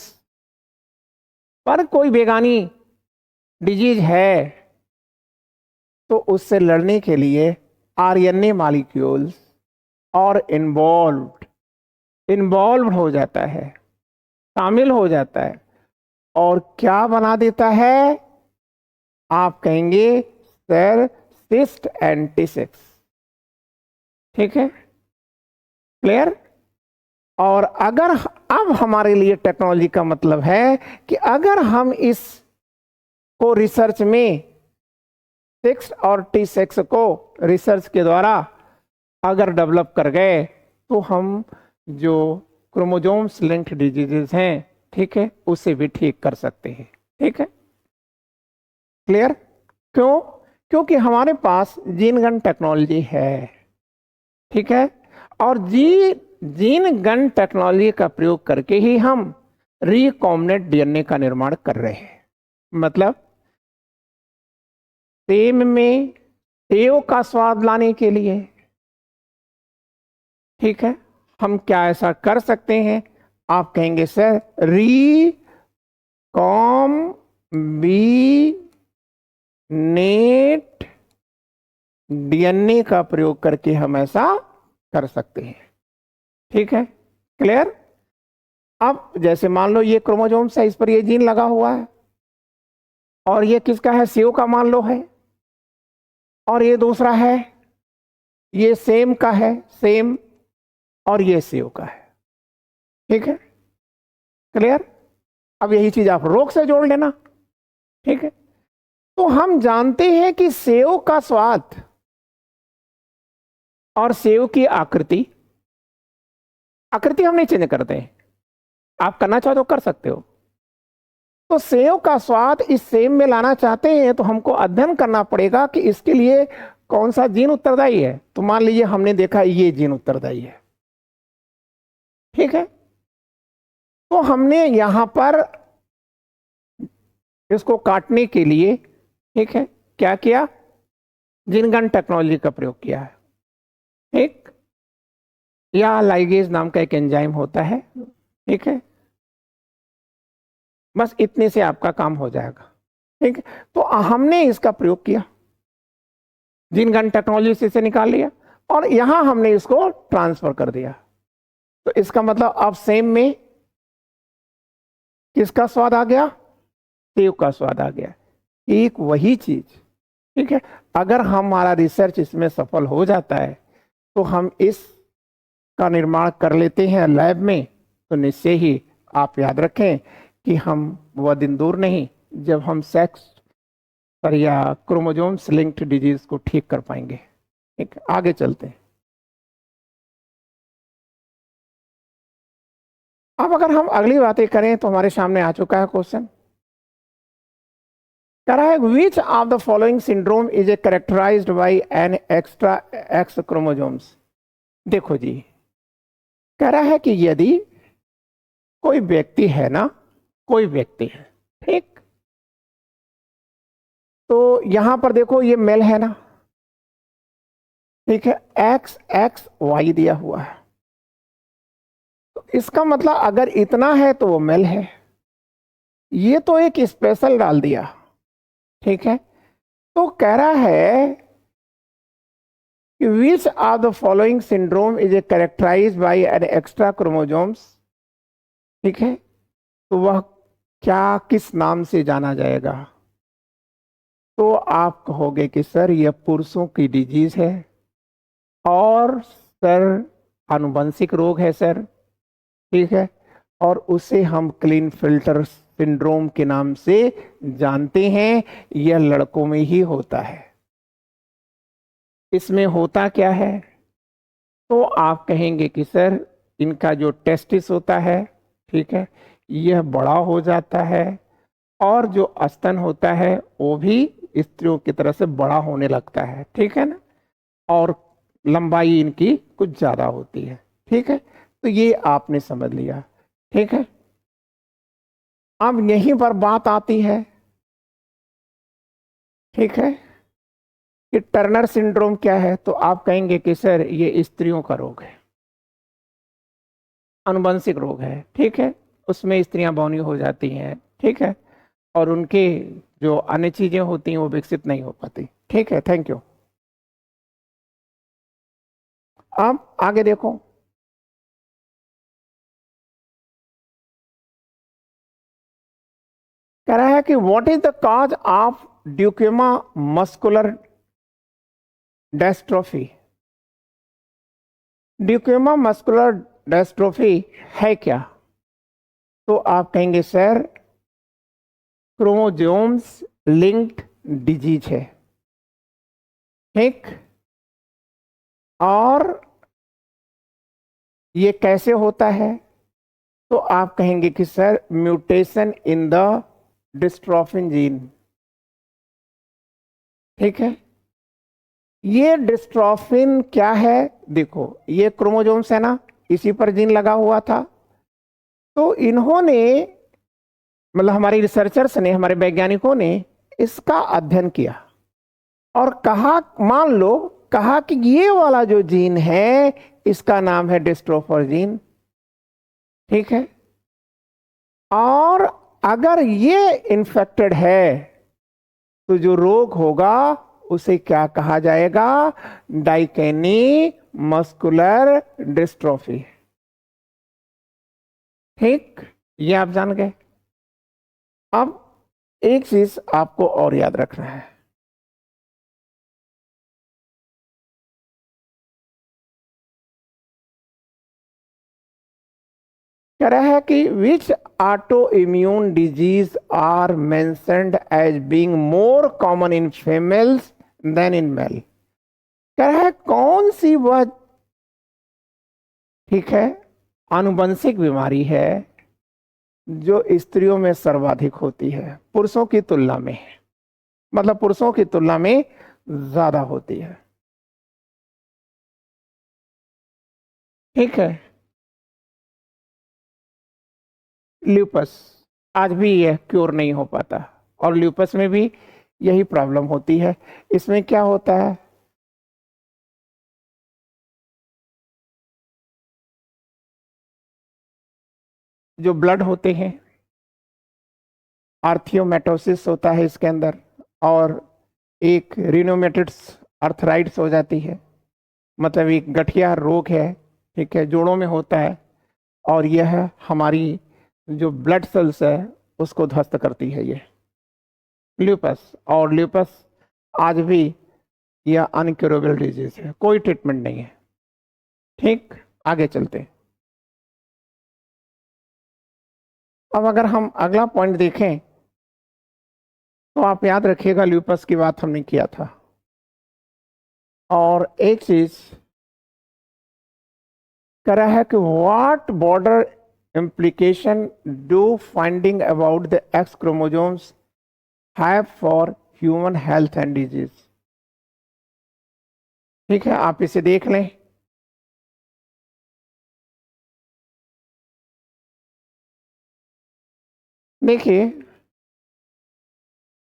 पर कोई बेगानी डिजीज है तो उससे लड़ने के लिए आरएनए मॉलिक्यूल्स और इन्वॉल्व हो जाता है, शामिल हो जाता है, और क्या बना देता है? आप कहेंगे सर सिस्ट एंटीसेक्स। ठीक है, क्लियर? और अगर अब हमारे लिए टेक्नोलॉजी का मतलब है कि अगर हम इस को रिसर्च में सेक्स और टी सेक्स को रिसर्च के द्वारा अगर डेवलप कर गए तो हम जो क्रोमोजोम्स लिंक्ड डिजीजेस हैं, ठीक है, उसे भी ठीक कर सकते हैं। ठीक है, क्लियर? क्यों? क्योंकि हमारे पास जीन गन टेक्नोलॉजी है। ठीक है, और जीन गन टेक्नोलॉजी का प्रयोग करके ही हम रिकॉम्बिनेंट डीएनए का निर्माण कर रहे हैं। मतलब सेम में सेव का स्वाद लाने के लिए, ठीक है, हम क्या ऐसा कर सकते हैं? आप कहेंगे सर रिकॉम्बिनेट डीएनए का प्रयोग करके हम ऐसा कर सकते हैं। ठीक है, क्लियर? अब जैसे मान लो ये क्रोमोसोम्स है, इस पर ये जीन लगा हुआ है, और ये किसका है? सेव का मान लो है, और ये दूसरा है, ये सेम का है, सेम, और ये सेव का है। ठीक है, क्लियर? अब यही चीज आप रोग से जोड़ लेना। ठीक है, तो हम जानते हैं कि सेव का स्वाद और सेव की आकृति हम नहीं चेंज करते हैं, आप करना चाहो तो कर सकते हो। तो सेव का स्वाद इस सेम में लाना चाहते हैं तो हमको अध्ययन करना पड़ेगा कि इसके लिए कौन सा जीन उत्तरदायी है। तो मान लीजिए हमने देखा ये जीन उत्तरदायी है, ठीक है, तो हमने यहां पर इसको काटने के लिए, ठीक है, क्या किया? जीन गन टेक्नोलॉजी का प्रयोग किया है। ठीक, या लाइगेज नाम का एक एंजाइम होता है। ठीक है, बस इतने से आपका काम हो जाएगा। ठीक है, तो हमने इसका प्रयोग किया, जीन गन टेक्नोलॉजी से इसे निकाल लिया और यहां हमने इसको ट्रांसफर कर दिया। तो इसका मतलब अब सेम में किसका स्वाद आ गया? सेव का स्वाद आ गया। एक वही चीज, ठीक है, अगर हमारा रिसर्च इसमें सफल हो जाता है तो हम इस का निर्माण कर लेते हैं लैब में, तो निश्चय ही आप याद रखें कि हम वह दिन दूर नहीं जब हम सेक्स पर या क्रोमोजोम्स लिंक्ड डिजीज को ठीक कर पाएंगे। ठीक, आगे चलते हैं। अब अगर हम अगली बातें करें तो हमारे सामने आ चुका है क्वेश्चन, कह रहा है which of the following syndrome is a characterised by an extra X chromosomes. देखो जी, कह रहा है कि यदि कोई व्यक्ति है ना, कोई व्यक्ति है, ठीक, तो यहां पर देखो ये मेल है ना, ठीक है, एक्स एक्स वाई दिया हुआ है, तो इसका मतलब अगर इतना है तो वो मेल है। ये तो एक स्पेशल डाल दिया, ठीक है, तो कह रहा है कि which of the following syndrome is a characterised by an extra chromosomes, ठीक है, तो वह क्या किस नाम से जाना जाएगा? तो आप कहोगे कि सर यह पुरुषों की डिजीज है और सर आनुवंशिक रोग है सर, ठीक है, और उसे हम क्लीनफेल्टर सिंड्रोम के नाम से जानते हैं। यह लड़कों में ही होता है। इसमें होता क्या है? तो आप कहेंगे कि सर इनका जो टेस्टिस होता है, ठीक है, यह बड़ा हो जाता है और जो स्तन होता है वो भी स्त्रियों की तरह से बड़ा होने लगता है, ठीक है ना, और लंबाई इनकी कुछ ज्यादा होती है, ठीक है। तो ये आपने समझ लिया, ठीक है। अब यहीं पर बात आती है, ठीक है, कि टर्नर सिंड्रोम क्या है? तो आप कहेंगे कि सर ये स्त्रियों का रोग है, आनुवंशिक रोग है, ठीक है, उसमें स्त्रियां बौनी हो जाती हैं, ठीक है, और उनके जो अन्य चीजें होती हैं वो विकसित नहीं हो पाती, ठीक है। Thank you. अब आगे देखो, कह रहा है कि what is the cause of ड्यूकेमा मस्कुलर डेस्ट्रोफी। ड्यूकेमा मस्कुलर डेस्ट्रोफी है क्या? तो आप कहेंगे सर क्रोमोसोम्स लिंक्ड डिजीज है, ठीक, और ये कैसे होता है? तो आप कहेंगे कि sir mutation in the dystrophin gene, ठीक है। ये डिस्ट्रोफिन क्या है? देखो ये क्रोमोसोम्स है ना, इसी पर जीन लगा हुआ था। तो इन्होंने, मतलब हमारे रिसर्चर्स ने, हमारे वैज्ञानिकों ने इसका अध्ययन किया और कहा, मान लो कहा कि ये वाला जो जीन है इसका नाम है डिस्ट्रोफर जीन, ठीक है, और अगर ये इन्फेक्टेड है तो जो रोग होगा उसे क्या कहा जाएगा? डाइकेनी मस्कुलर डिस्ट्रोफी, ठीक, ये आप जान गए। अब एक चीज आपको और याद रखना है, कह रहा है कि which auto immune disease are mentioned as being more common in females than in male. कह रहा है कौन सी वह, ठीक है, आनुवंशिक बीमारी है जो स्त्रियों में सर्वाधिक होती है पुरुषों की तुलना में, मतलब पुरुषों की तुलना में ज्यादा होती है, ठीक है। ल्यूपस, आज भी यह क्योर नहीं हो पाता और ल्यूपस में भी यही प्रॉब्लम होती है। इसमें क्या होता है? जो ब्लड होते हैं, आर्थियोमेटोसिस होता है इसके अंदर, और एक रिनोमेटिड्स अर्थराइट्स हो जाती है, मतलब एक गठिया रोग है, ठीक है, जोड़ों में होता है, और यह हमारी जो ब्लड सेल्स है उसको ध्वस्त करती है ये ल्यूपस। और ल्यूपस आज भी यह अनक्योरेबल डिजीज है, कोई ट्रीटमेंट नहीं है, ठीक। आगे चलते हैं। अब अगर हम अगला पॉइंट देखें तो आप याद रखिएगा ल्यूपस की बात हमने किया था, और एक चीज कह रहा है कि what border implication do finding about the X chromosomes have for human health and disease। ठीक है, आप इसे देख लें। देखिए,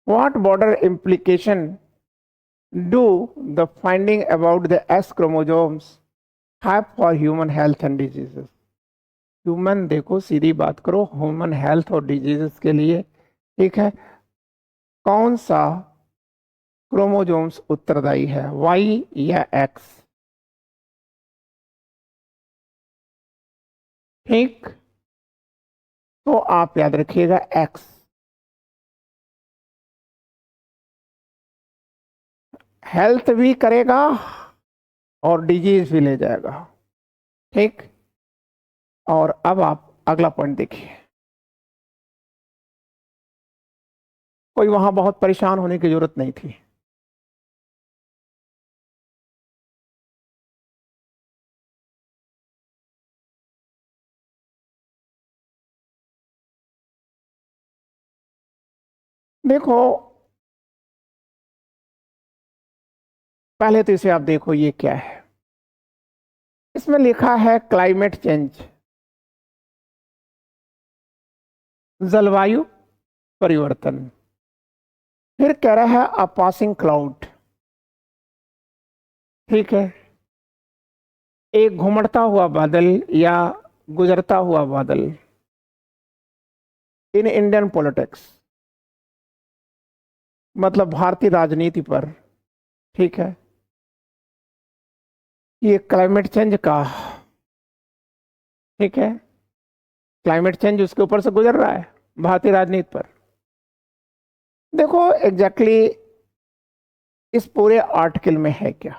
what border implication do the finding about the X chromosomes have for human health and diseases। Human, देखो सीधी बात करो, ह्यूमन हेल्थ और डिजीजेस के लिए, ठीक है, कौन सा क्रोमोसोम्स उत्तरदायी है, वाई या एक्स? ठीक, तो आप याद रखिएगा एक्स। हेल्थ भी करेगा और डिजीज भी ले जाएगा। ठीक, और अब आप अगला पॉइंट देखिए। कोई वहां बहुत परेशान होने की जरूरत नहीं थी। देखो, पहले तो इसे आप देखो, ये क्या है। इसमें लिखा है क्लाइमेट चेंज, जलवायु परिवर्तन। फिर कह रहा है अ पासिंग क्लाउड। ठीक है, एक घुमड़ता हुआ बादल या गुजरता हुआ बादल इन इंडियन पॉलिटिक्स, मतलब भारतीय राजनीति पर। ठीक है, ये क्लाइमेट चेंज का, ठीक है, क्लाइमेट चेंज उसके ऊपर से गुजर रहा है भारतीय राजनीति पर। देखो एग्जैक्टली इस पूरे आर्टिकल में है क्या।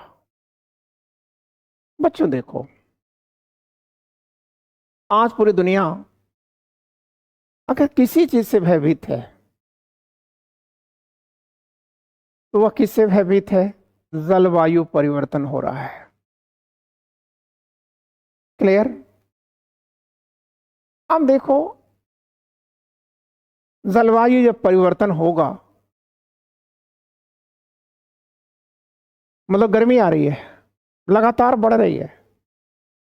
बच्चों देखो, आज पूरी दुनिया अगर किसी चीज से भयभीत है तो वह किससे भयभीत है? जलवायु परिवर्तन हो रहा है। क्लियर? अब देखो, जलवायु जब परिवर्तन होगा, मतलब गर्मी आ रही है, लगातार बढ़ रही है,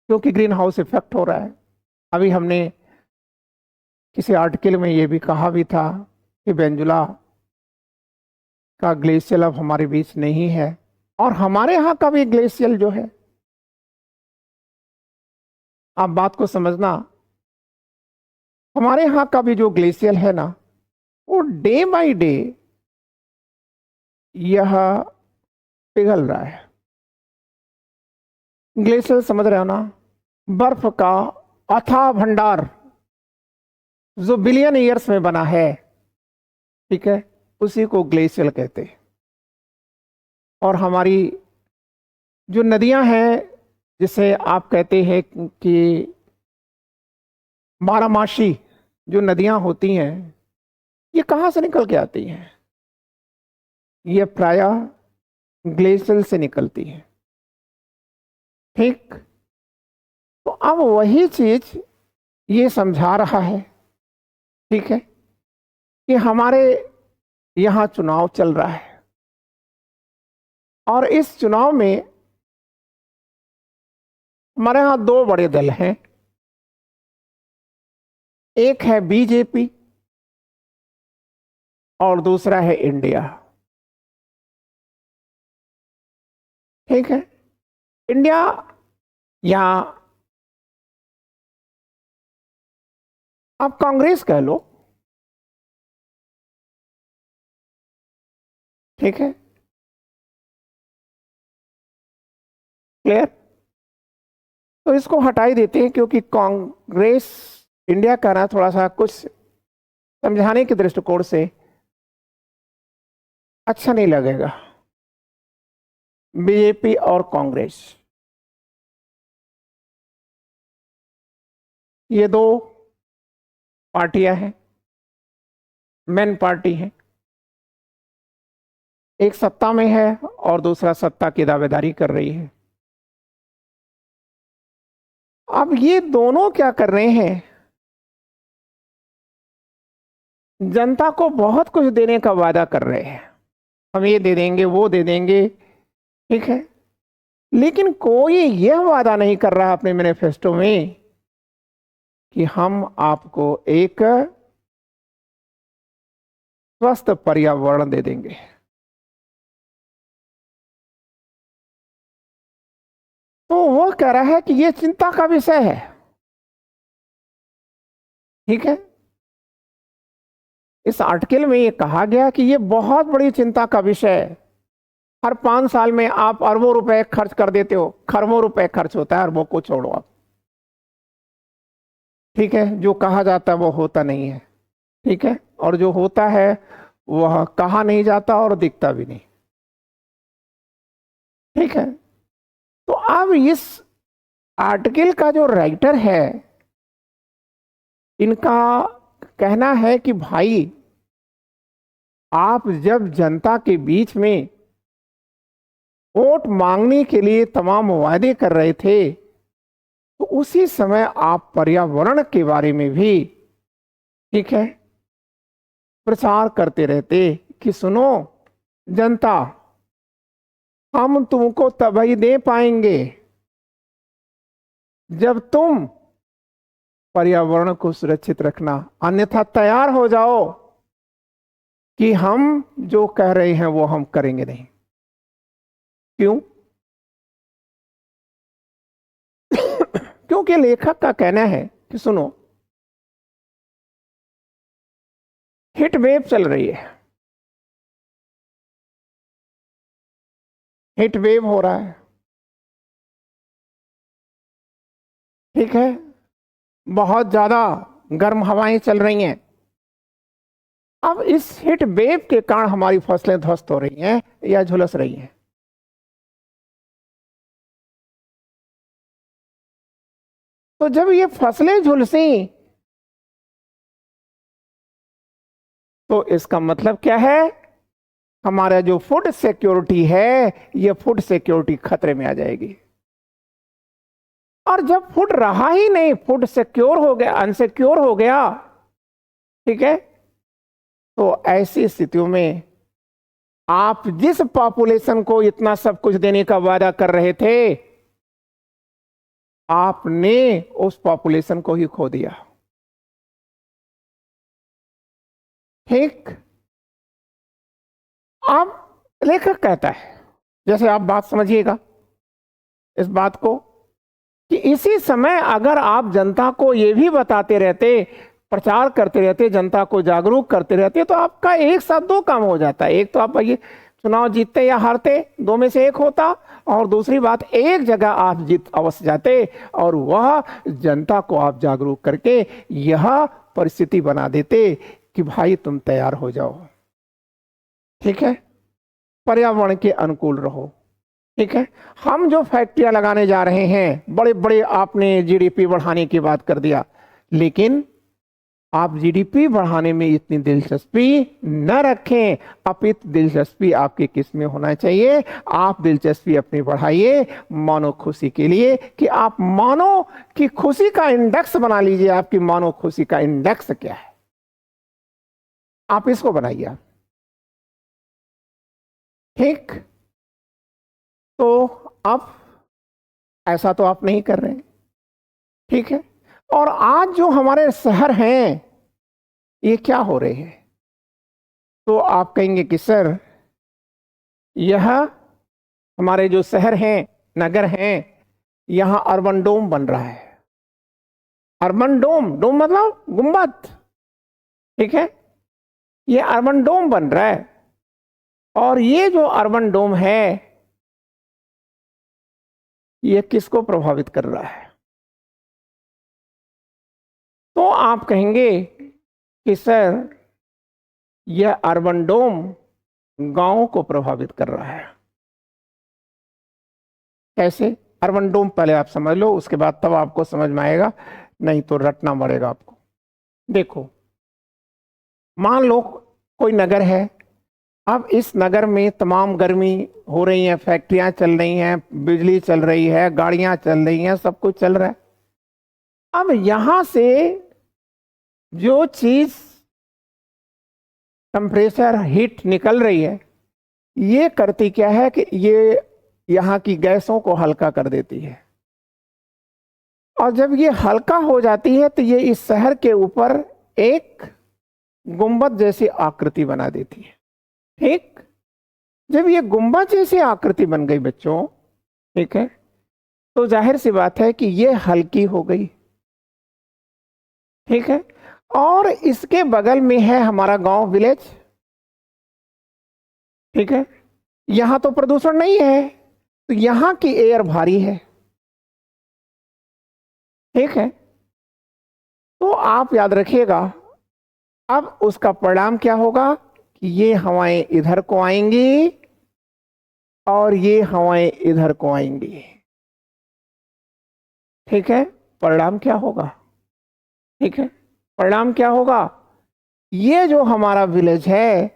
क्योंकि ग्रीन हाउस इफेक्ट हो रहा है। अभी हमने किसी आर्टिकल में यह भी कहा भी था कि वेनेजुला का ग्लेशियल अब हमारे बीच नहीं है, और हमारे यहाँ का भी ग्लेशियल जो है, आप बात को समझना, हमारे यहाँ का भी जो ग्लेशियल है ना, वो डे बाय डे यह पिघल रहा है। ग्लेशियर समझ रहे हो ना? बर्फ का अथाह भंडार जो बिलियन ईयर्स में बना है, ठीक है, उसी को ग्लेशियर कहते हैं। और हमारी जो नदियां हैं, जिसे आप कहते हैं कि बारहमासी जो नदियां होती हैं, ये कहां से निकल के आती हैं? ये प्रायः ग्लेशियर से निकलती हैं। ठीक, तो अब वही चीज ये समझा रहा है, ठीक है, कि हमारे यहां चुनाव चल रहा है, और इस चुनाव में हमारे यहां दो बड़े दल हैं। एक है बीजेपी और दूसरा है इंडिया। ठीक है, इंडिया या आप कांग्रेस कह लो, ठीक है, क्लियर? तो इसको हटा ही देते हैं, क्योंकि कांग्रेस इंडिया का ना थोड़ा सा कुछ समझाने के दृष्टिकोण से अच्छा नहीं लगेगा। बीजेपी और कांग्रेस, ये दो पार्टियां हैं, मेन पार्टी हैं। एक सत्ता में है और दूसरा सत्ता की दावेदारी कर रही है। अब ये दोनों क्या कर रहे हैं? जनता को बहुत कुछ देने का वादा कर रहे हैं, हम ये दे देंगे, वो दे देंगे, ठीक है, लेकिन कोई यह वादा नहीं कर रहा अपने मैनिफेस्टो में कि हम आपको एक स्वस्थ पर्यावरण दे देंगे। तो वो कह रहा है कि ये चिंता का विषय है। ठीक है, इस आर्टिकल में ये कहा गया कि ये बहुत बड़ी चिंता का विषय है। हर 5 साल में आप अरबों रुपए खर्च कर देते हो, खरबों रुपए खर्च होता है, अरबों को छोड़ो आप। ठीक है, जो कहा जाता है वो होता नहीं है, ठीक है, और जो होता है वह कहा नहीं जाता और दिखता भी नहीं, ठीक है। तो अब इस आर्टिकल का जो राइटर है, इनका कहना है कि भाई आप जब जनता के बीच में वोट मांगने के लिए तमाम वादे कर रहे थे, तो उसी समय आप पर्यावरण के बारे में भी, ठीक है, प्रचार करते रहते कि सुनो जनता, हम तुमको तभी दे पाएंगे जब तुम पर्यावरण को सुरक्षित रखना, अन्यथा तैयार हो जाओ कि हम जो कह रहे हैं वो हम करेंगे नहीं। क्यों? क्योंकि लेखक का कहना है कि सुनो, हिट वेव चल रही है, हिट वेव हो रहा है, ठीक है, बहुत ज्यादा गर्म हवाएं चल रही हैं। अब इस हिट वेव के कारण हमारी फसलें ध्वस्त हो रही हैं या झुलस रही हैं। तो जब ये फसलें झुलसी, तो इसका मतलब क्या है, हमारा जो फूड सिक्योरिटी है, ये फूड सिक्योरिटी खतरे में आ जाएगी। और जब फूड रहा ही नहीं, फूड सिक्योर हो गया, अनसिक्योर हो गया, ठीक है, तो ऐसी स्थितियों में आप जिस पॉपुलेशन को इतना सब कुछ देने का वादा कर रहे थे, आपने उस पॉपुलेशन को ही खो दिया, ठीक। अब लेखक कहता है, जैसे आप बात समझिएगा इस बात को, कि इसी समय अगर आप जनता को ये भी बताते रहते, प्रचार करते रहते, जनता को जागरूक करते रहते, तो आपका एक साथ दो काम हो जाता है। एक तो आप ये चुनाव जीतते या हारते, दो में से एक होता, और दूसरी बात, एक जगह आप जीत अवश्य जाते और वह जनता को आप जागरूक करके यह परिस्थिति बना देते कि भाई तुम तैयार हो जाओ, ठीक है, पर्यावरण के अनुकूल रहो, ठीक है। हम जो फैक्ट्रियां लगाने जा रहे हैं, बड़े बड़े, आपने जीडीपी बढ़ाने की बात कर दिया, लेकिन आप जीडीपी बढ़ाने में इतनी दिलचस्पी न रखें, अपितु दिलचस्पी आपके किस में होना चाहिए, आप दिलचस्पी अपनी बढ़ाइए मानव खुशी के लिए, कि आप मानव की खुशी का इंडेक्स बना लीजिए। आपकी मानव खुशी का इंडेक्स क्या है, आप इसको बनाइए, ठीक। तो अब ऐसा तो आप नहीं कर रहे, ठीक है। और आज जो हमारे शहर हैं, ये क्या हो रहे हैं, तो आप कहेंगे कि सर, यह हमारे जो शहर हैं, नगर हैं, यहां अर्बन डोम बन रहा है। अर्बन डोम, डोम मतलब गुंबद, ठीक है, ये अर्बन डोम बन रहा है। और ये जो अर्बन डोम है, ये किसको प्रभावित कर रहा है, तो आप कहेंगे कि सर, यह अर्बन डोम गांवों को प्रभावित कर रहा है। कैसे? अर्बन डोम पहले आप समझ लो, उसके बाद तब आपको समझ में आएगा, नहीं तो रटना पड़ेगा आपको। देखो, मान लो कोई नगर है, अब इस नगर में तमाम गर्मी हो रही है, फैक्ट्रियां चल रही हैं, बिजली चल रही है, गाड़ियां चल रही हैं, सब कुछ चल रहा है। अब यहां से जो चीज टेम्परेचर हीट निकल रही है, ये करती क्या है कि ये यहाँ की गैसों को हल्का कर देती है, और जब ये हल्का हो जाती है तो ये इस शहर के ऊपर एक गुंबद जैसी आकृति बना देती है, ठीक। जब ये गुंबद जैसी आकृति बन गई बच्चों, ठीक है, तो जाहिर सी बात है कि ये हल्की हो गई, ठीक है। और इसके बगल में है हमारा गांव, विलेज, ठीक है, यहां तो प्रदूषण नहीं है, तो यहां की एयर भारी है, ठीक है। तो आप याद रखिएगा, अब उसका परिणाम क्या होगा कि ये हवाएं इधर को आएंगी और ये हवाएं इधर को आएंगी। ठीक है, परिणाम क्या होगा? ठीक है, परिणाम क्या होगा? ये जो हमारा विलेज है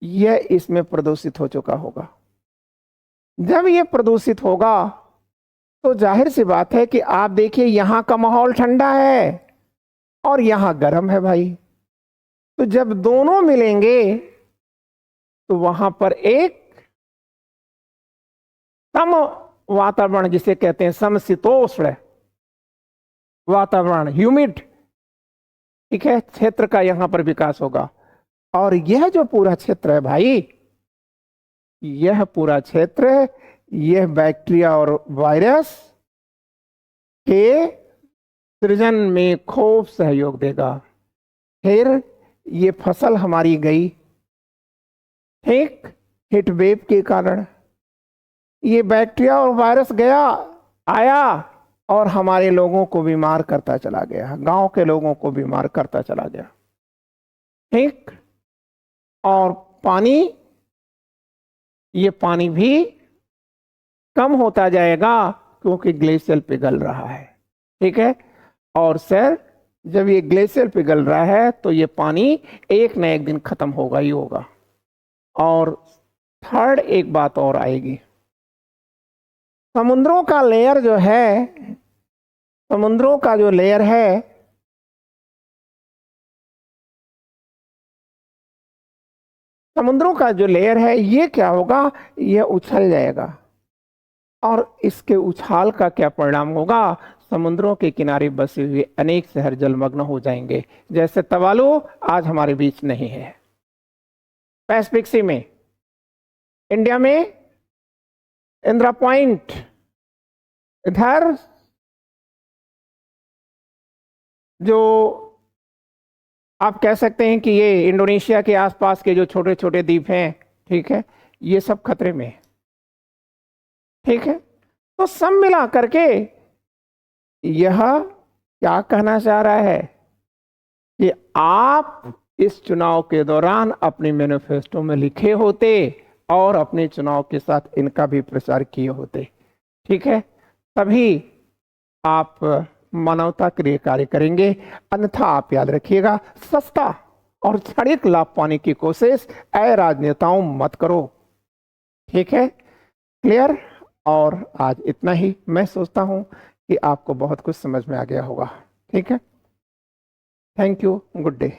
यह इसमें प्रदूषित हो चुका होगा। जब ये प्रदूषित होगा तो जाहिर सी बात है कि आप देखिए यहां का माहौल ठंडा है और यहां गर्म है भाई। तो जब दोनों मिलेंगे तो वहां पर एक सम वातावरण, जिसे कहते हैं समशीतोष्ण वातावरण, ह्यूमिड, ठीक है, क्षेत्र का यहां पर विकास होगा। और यह जो पूरा क्षेत्र है भाई, यह पूरा क्षेत्र, यह बैक्टीरिया और वायरस के सृजन में खूब सहयोग देगा। फिर ये फसल हमारी गई, ठीक, हीट वेव के कारण ये बैक्टीरिया और वायरस गया, आया और हमारे लोगों को बीमार करता चला गया, गांव के लोगों को बीमार करता चला गया। ठीक, और पानी, ये पानी भी कम होता जाएगा क्योंकि ग्लेशियर पिघल रहा है। ठीक है, और सर जब ये ग्लेशियर पिघल रहा है तो ये पानी एक न एक दिन खत्म होगा ही होगा। और थर्ड एक बात और आएगी, समुद्रों का लेयर जो है, समुद्रों का जो लेयर है, समुद्रों का जो लेयर है ये क्या होगा, ये उछल जाएगा। और इसके उछाल का क्या परिणाम होगा, समुद्रों के किनारे बसे हुए अनेक शहर जलमग्न हो जाएंगे। जैसे तवालू आज हमारे बीच नहीं है, पैसिफिक सी में, इंडिया में इंदिरा पॉइंट, इधर जो आप कह सकते हैं कि ये इंडोनेशिया के आसपास के जो छोटे छोटे द्वीप हैं, ठीक है, ये सब खतरे में है। ठीक है, तो सब मिला करके यह क्या कहना चाह रहा है कि आप इस चुनाव के दौरान अपने मैनिफेस्टो में लिखे होते और अपने चुनाव के साथ इनका भी प्रचार किए होते। ठीक है, तभी आप मानवता के लिए कार्य करेंगे। अन्यथा आप याद रखिएगा, सस्ता और क्षणिक लाभ पाने की कोशिश ऐ राजनेताओं मत करो। ठीक है, क्लियर? और आज इतना ही। मैं सोचता हूं कि आपको बहुत कुछ समझ में आ गया होगा। ठीक है, थैंक यू, गुड डे।